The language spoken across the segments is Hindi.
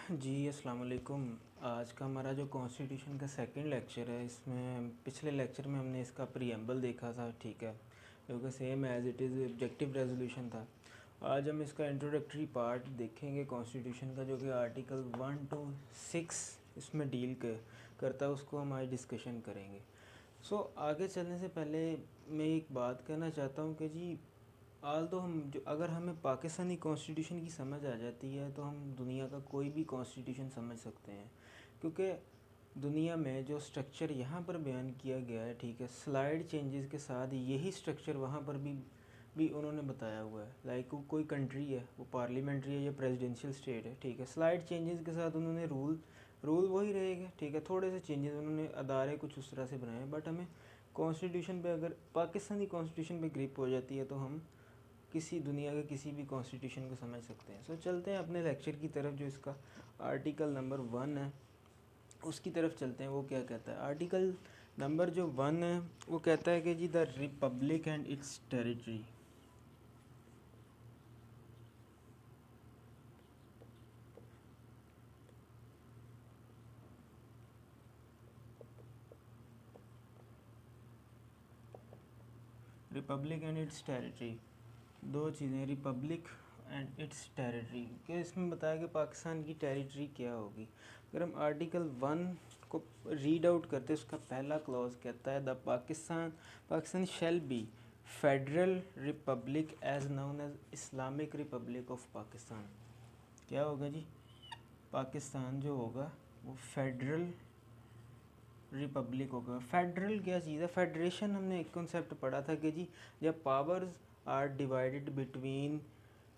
जी अस्सलाम वालेकुम। आज का हमारा जो कॉन्स्टिट्यूशन का सेकंड लेक्चर है, इसमें पिछले लेक्चर में हमने इसका प्रीएम्बल देखा था, ठीक है, जो कि same as it is objective resolution था। आज हम इसका इंट्रोडक्टरी पार्ट देखेंगे कॉन्स्टिट्यूशन का, जो कि आर्टिकल 1 to 6 इसमें डील करता है, उसको हम आज डिस्कशन करेंगे। सो आगे चलने से पहले मैं एक बात कहना चाहता हूँ कि जी तो हम जो अगर हमें पाकिस्तानी कॉन्स्टिट्यूशन की समझ आ जाती है तो हम दुनिया का कोई भी कॉन्स्टिट्यूशन समझ सकते हैं, क्योंकि दुनिया में जो स्ट्रक्चर यहाँ पर बयान किया गया है, ठीक है, स्लाइड चेंजेस के साथ यही स्ट्रक्चर वहाँ पर भी उन्होंने बताया हुआ है। लाइक कोई कंट्री है, वो पार्लियामेंट्री है या प्रेसिडेंशियल स्टेट है, ठीक है, स्लाइड चेंजेस के साथ उन्होंने रूल वही रहेगा, ठीक है, थोड़े से चेंजेस उन्होंने अदारे कुछ उस तरह से बनाए। बट हमें कॉन्स्टिट्यूशन पे, अगर पाकिस्तानी कॉन्स्टिट्यूशन पे ग्रिप हो जाती है तो हम किसी दुनिया के किसी भी कॉन्स्टिट्यूशन को समझ सकते हैं। सो चलते हैं अपने लेक्चर की तरफ, जो इसका आर्टिकल नंबर 1 है उसकी तरफ चलते हैं। वो क्या कहता है? आर्टिकल नंबर जो 1 है वो कहता है कि जी the republic and its territory. Republic and its territory, दो चीज़ें, रिपब्लिक एंड इट्स टेरिटरी के इसमें बताया कि पाकिस्तान की टेरिटरी क्या होगी। अगर हम आर्टिकल 1 को रीड आउट करते हैं, उसका पहला क्लॉज कहता है the Pakistan shall be federal republic as known as Islamic republic of Pakistan. क्या होगा जी? पाकिस्तान जो होगा वो फेडरल रिपब्लिक होगा। फेडरल क्या चीज़ है? फेडरेशन हमने एक कॉन्सेप्ट पढ़ा था कि जी जब powers are divided between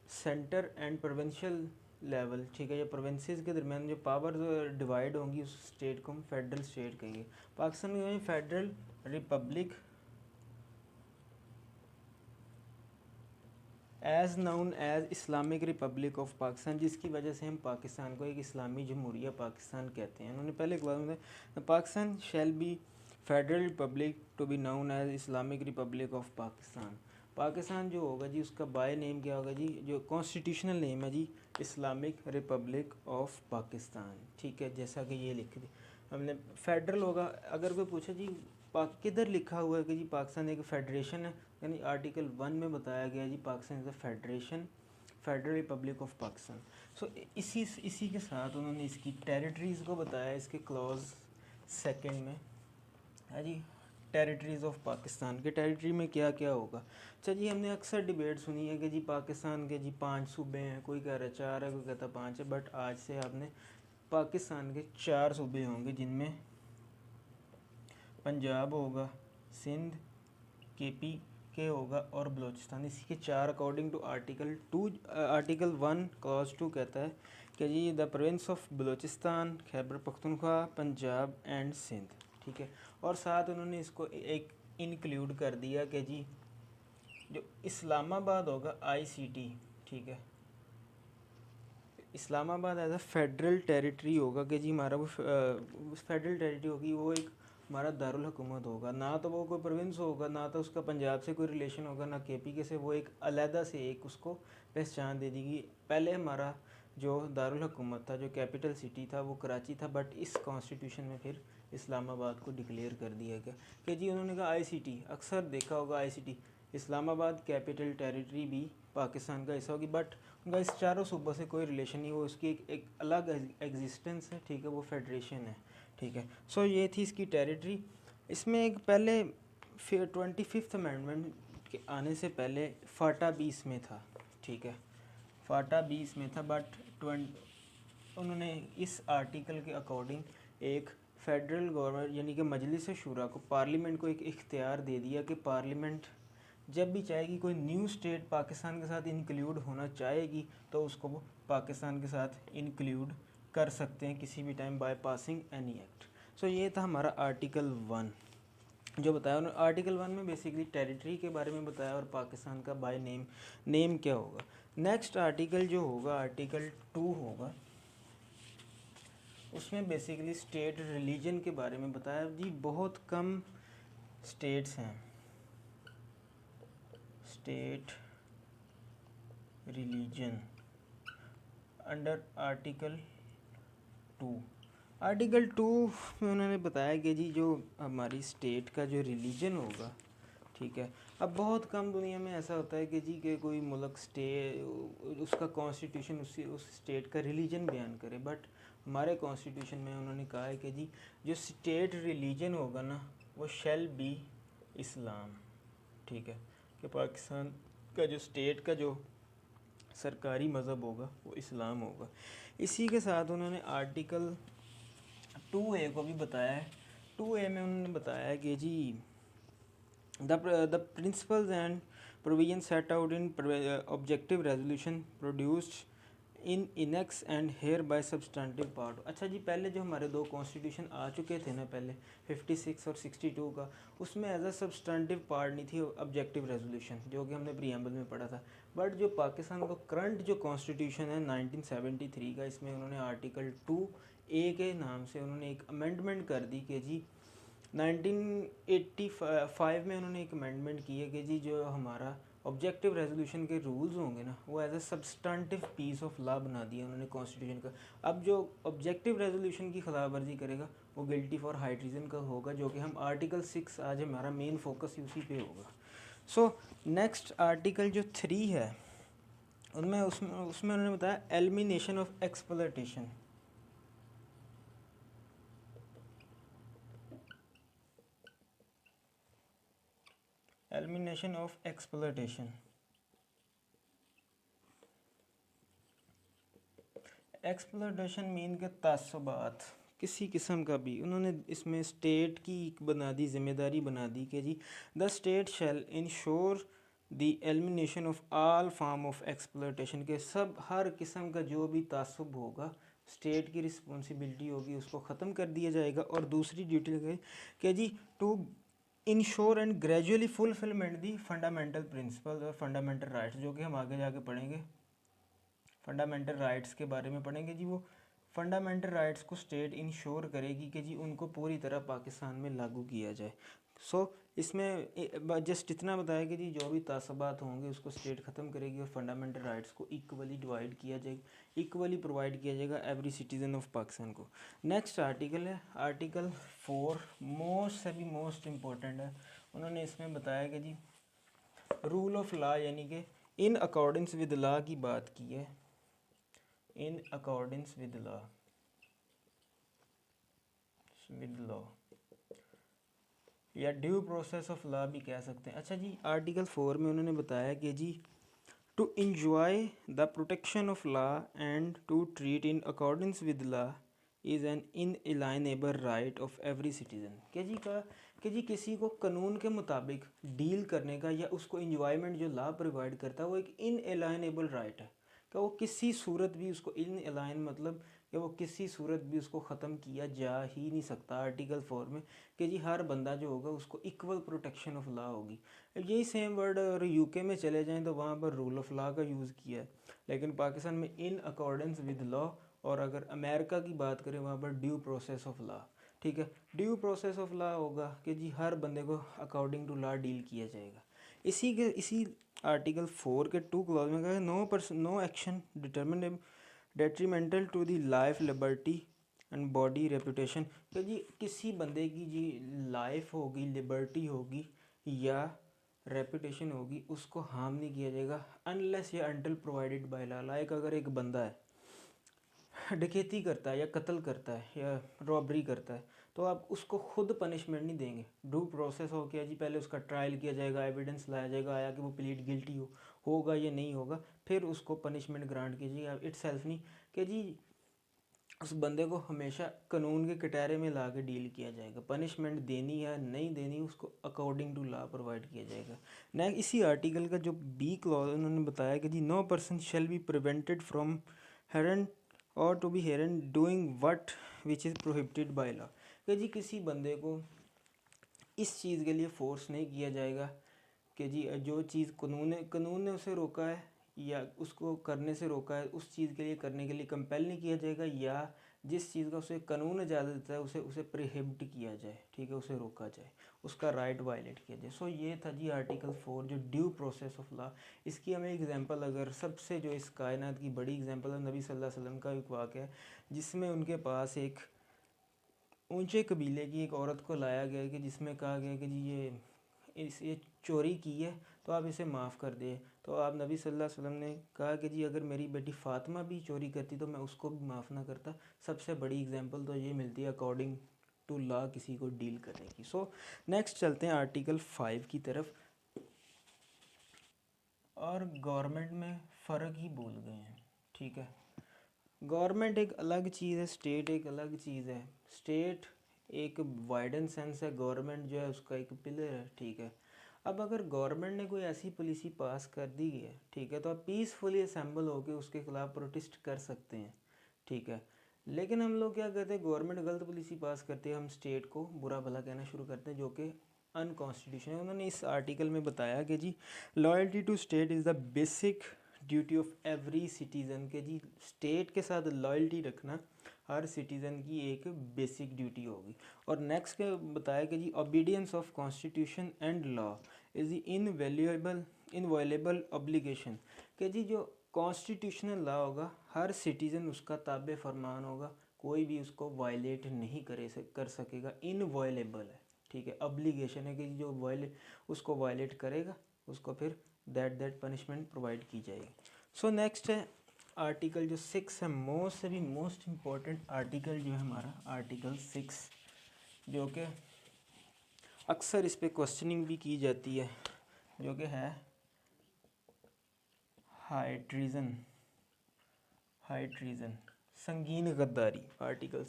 centre and provincial level, ठीक है, या प्रोविंसेस के दरमियान जो पावर डिवाइड होंगी उस स्टेट को हम फेडरल स्टेट कहेंगे। पाकिस्तान में federal republic as known as Islamic republic of Pakistan, जिसकी वजह से हम पाकिस्तान को एक इस्लामी जमहूरिया पाकिस्तान कहते हैं। उन्होंने पहले एक बात बताया, Pakistan shall be federal republic to be known as Islamic republic of Pakistan. Pakistan जो होगा जी उसका बाय नेम क्या होगा जी? जो कॉन्स्टिट्यूशनल नेम है जी, इस्लामिक रिपब्लिक ऑफ पाकिस्तान, ठीक है, जैसा कि ये लिख दी हमने। फेडरल होगा, अगर कोई पूछे जी किधर लिखा हुआ है कि जी पाकिस्तान एक फेडरेशन है, यानी आर्टिकल 1 में बताया गया जी Pakistan is a federation, federal republic of Pakistan. So इसी के साथ उन्होंने इसकी टेरिटरीज़ को बताया इसके क्लॉज सेकंड में है जी। टेरिटरीज़ ऑफ पाकिस्तान के टेरिटरी में क्या क्या होगा? अच्छा जी, हमने अक्सर डिबेट सुनी है कि जी पाकिस्तान के जी 5 सूबे हैं, कोई कह रहा है 4 है, कोई कहता 5 है। बट आज से आपने पाकिस्तान के 4 सूबे होंगे, जिनमें पंजाब होगा, सिंध, केपी के होगा और बलूचिस्तान। इसी के 4 अकॉर्डिंग टू आर्टिकल 1 क्लॉज 2 कहता है कि जी the province of Balochistan, Khyber Pakhtunkhwa, Punjab and Sindh, ठीक है। और साथ उन्होंने इसको एक इंक्लूड कर दिया कि जी जो इस्लामाबाद होगा आईसीटी, ठीक है, Islamabad as a federal territory होगा कि जी हमारा वो फेडरल टेरिटरी होगी, वो एक हमारा दारुल हुकूमत होगा। ना तो वो कोई प्रोविंस होगा, ना तो उसका पंजाब से कोई रिलेशन होगा, ना केपी के से, वो एक अलहदा से एक उसको पहचान दे देगी। पहले हमारा जो दारुल हुकूमत था, जो कैपिटल सिटी था, वो कराची था। बट इस कॉन्स्टिट्यूशन में फिर इस्लामाबाद को डिक्लेयर कर दिया गया कि जी उन्होंने कहा आईसीटी, अक्सर देखा होगा आईसीटी, इस्लामाबाद कैपिटल टेरिटरी भी पाकिस्तान का हिस्सा होगी। बट उनका इस चारों सूबों से कोई रिलेशन नहीं, वो उसकी एक अलग एग्जिस्टेंस है, ठीक है, वो फेडरेशन है, ठीक है। सो ये थी इसकी टेरिटरी। इसमें एक पहले फिर 25th अमेंडमेंट के आने से पहले फाटा 20 में था, ठीक है, फाटा 20 में था। बट उन्होंने इस आर्टिकल के अकॉर्डिंग एक फेडरल गवर्नमेंट यानी कि मजलिस शूरा को, पार्लियामेंट को एक इख्तियार दे दिया कि पार्लियामेंट जब भी चाहेगी कोई न्यू स्टेट पाकिस्तान के साथ इंक्लूड होना चाहेगी तो उसको वो पाकिस्तान के साथ इंक्लूड कर सकते हैं किसी भी time by passing any act. So ये था हमारा आर्टिकल 1 जो बताया उन्होंने। आर्टिकल 1 में बेसिकली टेरिटरी के बारे में बताया और पाकिस्तान का बाय नेम क्या होगा। नेक्स्ट आर्टिकल जो होगा आर्टिकल 2 होगा, उसमें बेसिकली स्टेट रिलीजन के बारे में बताया जी। बहुत कम स्टेट्स हैं state religion under article article 2 में उन्होंने बताया कि जी जो हमारी स्टेट का जो रिलीजन होगा, ठीक है, अब बहुत कम दुनिया में ऐसा होता है कि जी कि कोई मुल्क उसका कॉन्स्टिट्यूशन उस स्टेट का रिलीजन बयान करे, बट हमारे कॉन्स्टिट्यूशन में उन्होंने कहा है कि जी जो स्टेट रिलीजन होगा ना वो शैल बी इस्लाम, ठीक है, कि पाकिस्तान का जो स्टेट का जो सरकारी मज़हब होगा वो इस्लाम होगा। इसी के साथ उन्होंने आर्टिकल 2A को भी बताया है। 2A में उन्होंने बताया कि जी the principles and provisions set out in objective resolution produced in annex and hereby substantive part। अच्छा जी, पहले जो हमारे दो कॉन्स्टिट्यूशन आ चुके थे ना, पहले 56 और 62 का, उसमें एज अ सब्सटेंटिव पार्ट नहीं थी ऑब्जेक्टिव रेजोल्यूशन, जो कि हमने प्रीएम्बल में पढ़ा था। बट जो पाकिस्तान का करंट जो कॉन्स्टिट्यूशन है 1973 का, इसमें उन्होंने आर्टिकल 2A के नाम से उन्होंने एक अमेंडमेंट कर दी कि जी 1985 में उन्होंने एक अमेंडमेंट की है कि जी जो हमारा ऑब्जेक्टिव रेजोल्यूशन के रूल्स होंगे ना वो as a substantive piece of law बना दिया उन्होंने कॉन्स्टिट्यूशन का। अब जो ऑब्जेक्टिव रेजोल्यूशन की खिलाफ वर्जी करेगा वो गिल्टी फॉर हाई ट्रीजन का होगा, जो कि हम आर्टिकल 6 आज हमारा मेन फोकस उसी पे होगा। सो नेक्स्ट आर्टिकल जो 3 है उनमें उसमें उसमें उन्होंने बताया elimination of exploitation. Elimination of exploitation, exploitation mean के तासुबात किसी किस्म का भी, उन्होंने इसमें स्टेट की बना दी, जिम्मेदारी बना दी कि जी the state shall ensure the elimination of all form of exploitation, के सब हर किस्म का जो भी तासुब होगा स्टेट की रिस्पॉन्सिबिलिटी होगी उसको ख़त्म कर दिया जाएगा। और दूसरी ड्यूटी लगाई कि जी to ensure and gradually fulfilment the fundamental principle और फंडामेंटल राइट्स, जो कि हम आगे जाके पढ़ेंगे, फंडामेंटल राइट्स के बारे में पढ़ेंगे जी। वो फंडामेंटल राइट्स को स्टेट इंश्योर करेगी कि जी उनको पूरी तरह पाकिस्तान में लागू किया जाए। सो इसमें जस्ट इतना बताया कि जी जो भी तासबात होंगे उसको स्टेट ख़त्म करेगी और फंडामेंटल राइट्स को इक्वली डिवाइड किया जाएगा, इक्वली प्रोवाइड किया जाएगा एवरी सिटीज़न ऑफ पाकिस्तान को। नेक्स्ट आर्टिकल है आर्टिकल 4, मोस्ट से भी मोस्ट इम्पोर्टेंट है। उन्होंने इसमें बताया कि जी रूल ऑफ लॉ, यानी कि इन अकॉर्डेंस विद लॉ की बात की है, इन अकॉर्डेंस विद लॉ या ड्यू प्रोसेस ऑफ लॉ भी कह सकते हैं। अच्छा जी, आर्टिकल 4 में उन्होंने बताया कि जी to enjoy the protection of law and to treat in accordance with law is an inalienable right of every citizen. कि जी किसी को कानून के मुताबिक डील करने का या उसको इंजॉयमेंट जो लॉ प्रोवाइड करता है वो एक इनएलाइनेबल राइट है, कि वो किसी सूरत भी उसको इनएलाइन मतलब कि वो किसी सूरत भी उसको ख़त्म किया जा ही नहीं सकता। आर्टिकल 4 में कि जी हर बंदा जो होगा उसको इक्वल प्रोटेक्शन ऑफ लॉ होगी। यही सेम वर्ड अगर यूके में चले जाएं तो वहाँ पर रूल ऑफ लॉ का यूज़ किया है, लेकिन पाकिस्तान में इन अकॉर्डेंस विद लॉ, और अगर अमेरिका की बात करें वहाँ पर ड्यू प्रोसेस ऑफ लॉ। ठीक है, ड्यू प्रोसेस ऑफ लॉ होगा कि जी हर बंदे को अकॉर्डिंग टू लॉ डील किया जाएगा। इसी आर्टिकल 4 के 2 क्लॉज में कहा no action detrimental to the life liberty and body reputation, कि जी किसी बंदे की जी लाइफ होगी, लिबर्टी होगी या रेपुटेशन होगी उसको हार्म नहीं किया जाएगा अनलेस या until provided by law. Like अगर एक बंदा है डकैती करता है या कत्ल करता है या रॉबरी करता है तो आप उसको खुद पनिशमेंट नहीं देंगे। ड्यू प्रोसेस हो गया जी, पहले उसका ट्रायल किया जाएगा, एविडेंस लाया जाएगा, आया कि वो प्लीड गिल्टी होगा या नहीं होगा, फिर उसको पनिशमेंट ग्रांट कीजिएगा। इट्स सेल्फ नहीं कि जी उस बंदे को हमेशा कानून के कटहरे में ला के डील किया जाएगा, पनिशमेंट देनी है नहीं देनी उसको अकॉर्डिंग टू लॉ प्रोवाइड किया जाएगा। नेक्स्ट इसी आर्टिकल का जो बी क्लॉज उन्होंने बताया कि जी no person shall be prevented from हेरन और टू बी हेरन doing what which is prohibited by law, कि जी किसी बंदे को इस चीज़ के लिए फोर्स नहीं किया जाएगा कि जी जो चीज़ कानून ने उसे रोका है या उसको करने से रोका है उस चीज़ के लिए करने के लिए कंपेल नहीं किया जाएगा, या जिस चीज़ का उसे कानून इजाज़त देता है उसे उसे प्रोहिबिट किया जाए, ठीक है, उसे रोका जाए, उसका राइट वायलेट किया जाए। सो ये था जी आर्टिकल 4 जो ड्यू प्रोसेस ऑफ लॉ। इसकी हमें एग्जांपल, अगर सबसे जो इस कायनात की बड़ी एग्जांपल है नबी सल्लल्लाहु अलैहि वसल्लम का एक वाक़या है, जिसमें उनके पास एक ऊंचे कबीले की एक औरत को लाया गया कि जिसमें कहा गया कि जी ये चोरी की है तो आप इसे माफ़ कर दें। तो आप नबी सल्लल्लाहु अलैहि वसल्लम ने कहा कि जी अगर मेरी बेटी फ़ातिमा भी चोरी करती तो मैं उसको भी माफ़ ना करता। सबसे बड़ी एग्जांपल तो ये मिलती है अकॉर्डिंग टू लॉ किसी को डील करने की। सो नेक्स्ट चलते हैं आर्टिकल 5 की तरफ। और गवर्नमेंट में फ़र्क ही भूल गए हैं, ठीक है। गवर्नमेंट एक अलग चीज़ है, स्टेट एक अलग चीज़ है। स्टेट एक वाइडन सेंस है, गवर्नमेंट जो है उसका एक पिलर है, ठीक है। अब अगर गवर्नमेंट ने कोई ऐसी पॉलिसी पास कर दी है, ठीक है, तो आप पीसफुली असेंबल होकर उसके खिलाफ प्रोटेस्ट कर सकते हैं, ठीक है। लेकिन हम लोग क्या करते हैं, गवर्नमेंट गलत पॉलिसी पास करती है, हम स्टेट को बुरा भला कहना शुरू करते हैं, जो कि अनकॉन्स्टिट्यूशनल। उन्होंने इस आर्टिकल में बताया कि जी loyalty to state is the basic duty of every citizen, के जी स्टेट के साथ लॉयल्टी रखना हर सिटीज़न की एक बेसिक ड्यूटी होगी। और नेक्स्ट के बताया कि जी obedience of constitution and law is the inviolable obligation, कि जी जो कॉन्स्टिट्यूशनल लॉ होगा हर सिटीज़न उसका ताबे फरमान होगा, कोई भी उसको वायलेट नहीं कर सकेगा। इनवायलेबल है, ठीक है, ऑब्लिगेशन है कि जो उसको वायलेट करेगा उसको फिर दैट पनिशमेंट प्रोवाइड की जाएगी। सो नेक्स्ट है आर्टिकल जो 6 है, मोस्ट इम्पॉर्टेंट आर्टिकल जो है हमारा आर्टिकल 6, जो कि अक्सर इस पे क्वेश्चनिंग भी की जाती है, जो कि है हाई ट्रीज़न संगीन गद्दारी। आर्टिकल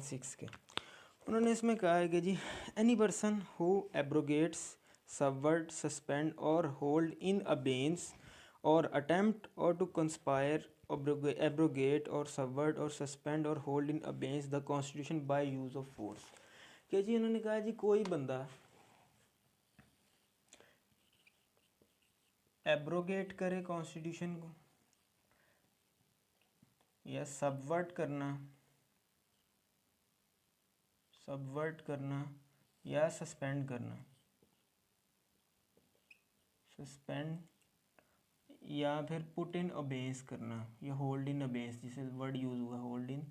6 के उन्होंने इसमें कहा है कि जी any person who abrogates, subvert, suspend और होल्ड इन अबेंस और अटेम्प्ट और टू कंस्पायर एब्रोगेट और सबवर्ट और सस्पेंड और hold in abeyance the constitution by use of force, कि जी उन्होंने कहा जी कोई बंदा एब्रोगेट करे कॉन्स्टिट्यूशन को, या सबवर्ट करना या सस्पेंड या फिर पुट इन अबेंस करना या होल्ड इन अबेंस, जिसे वर्ड यूज़ हुआ होल्ड इन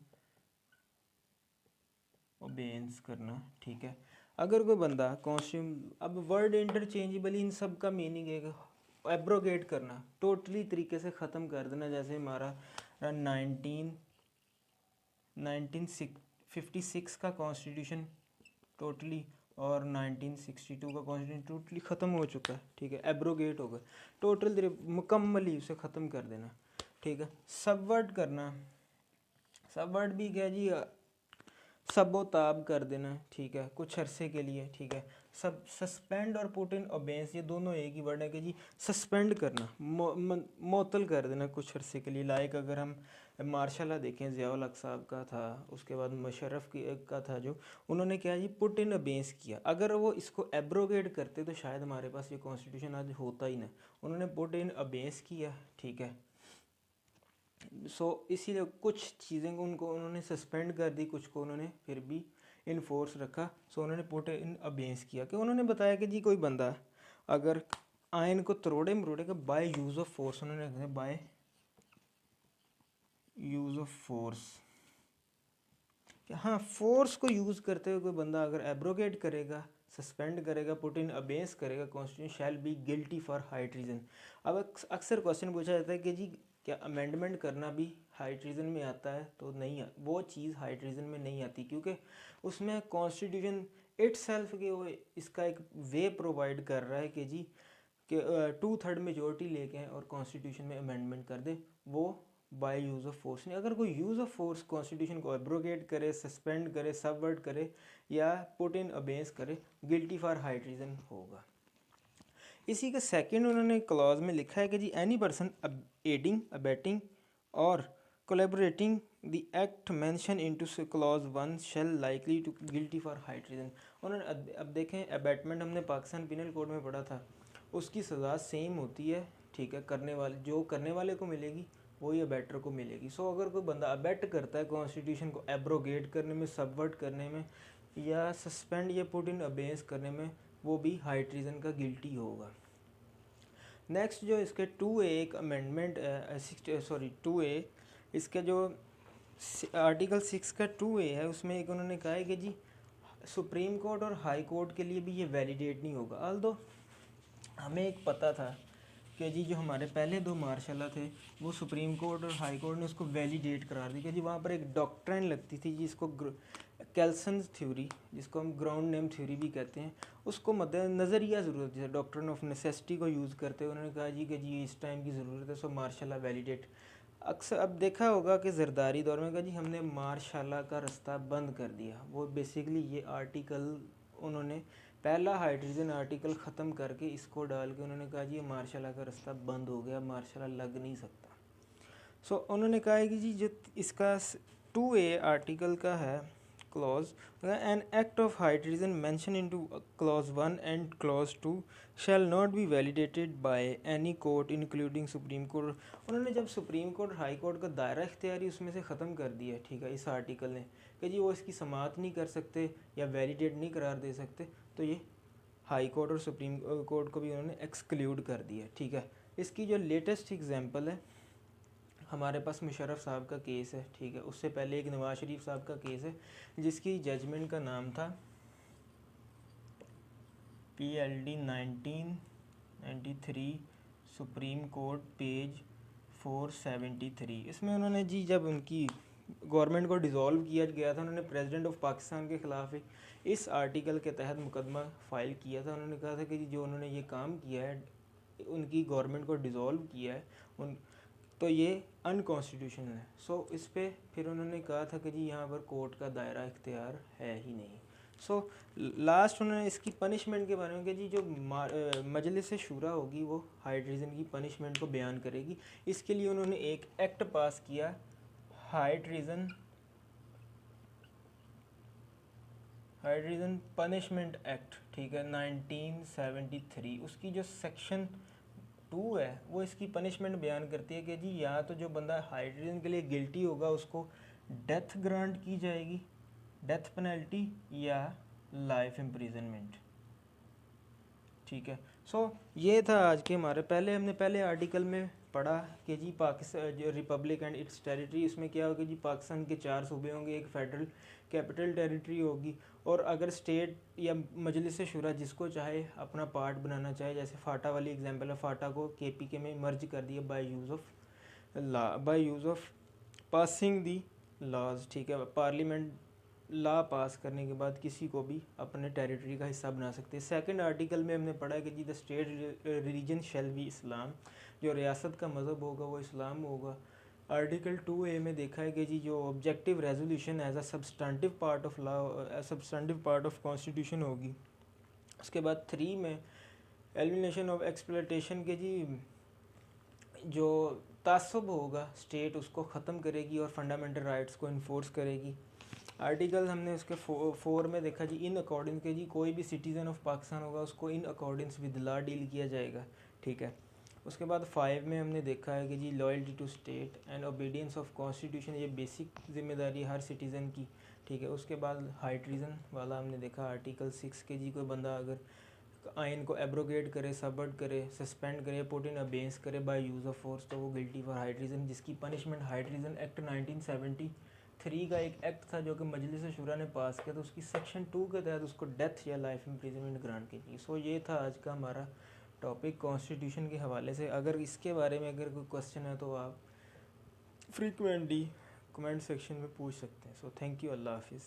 अबेंस करना, ठीक है। अगर कोई बंदा अब वर्ड इंटरचेंजेबल, इन सब का मीनिंग है एब्रोगेट करना, टोटली तरीके से ख़त्म कर देना। जैसे हमारा 1956 का कॉन्स्टिट्यूशन टोटली और 1962 का कॉन्स्टिट्यूशन टोटली ख़त्म हो चुका है, ठीक है, एब्रोगेट होगा, टोटल मुकम्मली उसे ख़त्म कर देना, ठीक है। सबवर्ट भी क्या जी सबोताब कर देना, ठीक है, कुछ अरसे के लिए, ठीक है। सस्पेंड और पुट इन अबेंस ये दोनों एक ही वर्ड है कि जी सस्पेंड करना, मुअत्तल कर देना कुछ अरसे के लिए। लाइक अगर हम मार्शल लॉ देखें, ज़ियाउल हक साहब का था, उसके बाद मुशर्रफ का था, जो उन्होंने क्या जी पुट इन अबेंस किया। अगर वो इसको एब्रोगेट करते तो शायद हमारे पास ये कॉन्स्टिट्यूशन आज होता ही ना। उन्होंने पुट इन अबेंस किया, ठीक है। सो इसीलिए कुछ चीज़ें को उन्होंने सस्पेंड कर दी, कुछ को उन्होंने फिर भी इन फोर्स रखा। सो उन्होंने पुट इन अबेंस किया कि उन्होंने बताया कि जी कोई बंदा अगर आयन को तोड़े मरोड़े का बाय यूज़ ऑफ फोर्स, उन्होंने कहा बाय यूज़ ऑफ फोर्स, हाँ, फोर्स को यूज़ करते हुए कोई बंदा अगर एब्रोगेट करेगा, सस्पेंड करेगा, पुट इन अबेंस करेगा, constitution shall be guilty for high treason. अब अक्सर क्वेश्चन पूछा जाता है कि जी क्या अमेंडमेंट करना भी हाई ट्रीजन में आता है? तो नहीं, वो चीज़ हाई ट्रीजन में नहीं आती, क्योंकि उसमें कॉन्स्टिट्यूशन इटसेल्फ के वो इसका एक वे प्रोवाइड कर रहा है कि जी कि 2/3 मेजोरिटी लेके आए और कॉन्स्टिट्यूशन में अमेंडमेंट कर दे, वो बाय यूज़ ऑफ फोर्स नहीं। अगर कोई यूज़ ऑफ फोर्स कॉन्स्टिट्यूशन को एब्रोगेट करे, सस्पेंड करे, सबवर्ट करे या पुट इन अबेंस करे, गिल्टी फॉर हाई ट्रीजन होगा। इसी का सेकंड उन्होंने क्लॉज में लिखा है कि जी एनी पर्सन एडिंग, अबेटिंग और collaborating the act mention into clause 1 shall likely to guilty for high treason. उन्होंने अब देखें, अबेटमेंट हमने पाकिस्तान पिनल कोड में पढ़ा था, उसकी सज़ा सेम होती है, ठीक है। करने वाले को मिलेगी वही अबेटर को मिलेगी। सो अगर कोई बंदा अबेट करता है कॉन्स्टिट्यूशन को एब्रोगेट करने में, सबवर्ट करने में, या सस्पेंड या पुट इन अबेंस करने में, वो भी हाई ट्रीजन का गिल्टी होगा। नेक्स्ट जो इसके 2A एक अमेंडमेंट 2A, इसके जो आर्टिकल 6 का 2A है, उसमें एक उन्होंने कहा है कि जी सुप्रीम कोर्ट और हाई कोर्ट के लिए भी ये वैलिडेट नहीं होगा। ऑल्दो हमें एक पता था कि जी जो हमारे पहले 2 मार्शल थे वो सुप्रीम कोर्ट और हाई कोर्ट ने उसको वैलिडेट करार दी कि जी वहाँ पर एक डॉक्ट्राइन लगती थी जिसको कैल्सन्स थ्योरी, जिसको हम ग्राउंड नेम थ्योरी भी कहते हैं, उसको नज़रिया ज़रूरत है। डॉक्ट्रिन ऑफ नेसेसिटी को यूज़ करते हुए उन्होंने कहा जी कि जी इस टाइम की ज़रूरत है, सो मार्शल वैलिडेट। अक्सर अब देखा होगा कि जरदारी दौर में कहा जी हमने मार्शाला का रास्ता बंद कर दिया। वो बेसिकली ये आर्टिकल उन्होंने पहला हाइड्रोजन आर्टिकल ख़त्म करके इसको डाल के उन्होंने कहा जी मार्शाला का रास्ता बंद हो गया, मार्शाला लग नहीं सकता। सो उन्होंने कहा है कि जी जो इसका 2A आर्टिकल का है clause, an act of hydrogen mention into clause 1 and clause 2 shall not be validated by any court including supreme court. उन्होंने जब सुप्रीम कोर्ट और हाई कोर्ट का दायरा इख्तियारी उसमें से ख़त्म कर दिया, ठीक है, इस आर्टिकल ने कि जी वो इसकी समाअत नहीं कर सकते या वैलिडेट नहीं करार दे सकते, तो ये हाई कोर्ट और सुप्रीम कोर्ट को भी उन्होंने एक्सक्लूड कर दिया, ठीक है। इसकी जो लेटेस्ट एग्जांपल है हमारे पास मुशर्रफ साहब का केस है, ठीक है, उससे पहले एक नवाज शरीफ साहब का केस है जिसकी जजमेंट का नाम था PLD 1993 सुप्रीम कोर्ट पेज 473। इसमें उन्होंने जी जब उनकी गवर्नमेंट को डिज़ोल्व किया गया था, उन्होंने प्रेसिडेंट ऑफ पाकिस्तान के ख़िलाफ़ इस आर्टिकल के तहत मुकदमा फ़ाइल किया था। उन्होंने कहा था कि जो उन्होंने ये काम किया है, उनकी गवर्नमेंट को डिज़ोल्व किया है उन, तो ये अनकॉन्स्टिट्यूशनल है। सो इस पे फिर उन्होंने कहा था कि जी यहाँ पर कोर्ट का दायरा इख्तियार है ही नहीं। सो लास्ट उन्होंने इसकी पनिशमेंट के बारे में कि जी जो मजलिस शूरा होगी वो हाई ट्रीजन की पनिशमेंट को बयान करेगी। इसके लिए उन्होंने एक एक्ट पास किया, हाई ट्रीजन पनिशमेंट एक्ट, ठीक है, 1973। उसकी जो सेक्शन 2 है वो इसकी पनिशमेंट बयान करती है कि जी या तो जो बंदा हाइड्रोजन के लिए गिल्टी होगा उसको डेथ ग्रांट की जाएगी, डेथ पेनल्टी, या लाइफ इम्प्रिजनमेंट, ठीक है। सो ये था आज के हमारे हमने पहले आर्टिकल में पढ़ा कि जी पाकिस्तान जो रिपब्लिक एंड इट्स टेरिटरी, इसमें क्या होगा जी पाकिस्तान के 4 सूबे होंगे, एक फेडरल कैपिटल टेरिटरी होगी, और अगर स्टेट या मजलिस शुरा जिसको चाहे अपना पार्ट बनाना चाहे, जैसे फ़ाटा वाली एग्जांपल है, फ़ाटा को KPK में मर्ज कर दिया by use of passing the laws, ठीक है, पार्लियामेंट ला पास करने के बाद किसी को भी अपने टेरिटरी का हिस्सा बना सकते हैं। सेकंड आर्टिकल में हमने पढ़ा है कि जी the state religion shall be Islam, जो रियासत का मज़हब होगा वो इस्लाम होगा। आर्टिकल 2A में देखा है कि जी जो objective resolution as a substantive part of law, substantive part of constitution होगी। उसके बाद 3 में एलिमिनेशन ऑफ एक्सप्लॉयटेशन के जी जो तासुब होगा स्टेट उसको ख़त्म करेगी और फंडामेंटल राइट्स को इन्फोर्स करेगी। आर्टिकल हमने उसके 4 में देखा जी इन अकॉर्डिंग के जी कोई भी सिटीज़न ऑफ पाकिस्तान होगा उसको इन अकॉर्डिंग्स विद लॉ डील किया जाएगा, ठीक है। उसके बाद 5 में हमने देखा है कि जी loyalty to state and obedience of constitution, ये बेसिक जिम्मेदारी हर सिटीज़न की, ठीक है। उसके बाद हाई ट्रीजन वाला हमने देखा आर्टिकल 6 के जी कोई बंदा अगर आइन को एब्रोगेट करे, सबवर्ट करे, सस्पेंड करे, पुट इन अबेंस करे बाय यूज़ ऑफ फोर्स, तो वो गिल्टी फॉर हाई ट्रीजन, जिसकी पनिशमेंट हाई ट्रीजन एक्ट 1973 का एक एक्ट था जो कि मजलिस शुरा ने पास किया, तो उसकी सेक्शन 2 के तहत उसको डेथ या लाइफ इम्प्रिजनमेंट ग्रांट की थी। सो ये था आज का हमारा टॉपिक कॉन्स्टिट्यूशन के हवाले से। अगर इसके बारे में अगर कोई क्वेश्चन है तो आप फ्रीक्वेंटली कमेंट सेक्शन में पूछ सकते हैं। सो थैंक यू, अल्लाह हाफिज़।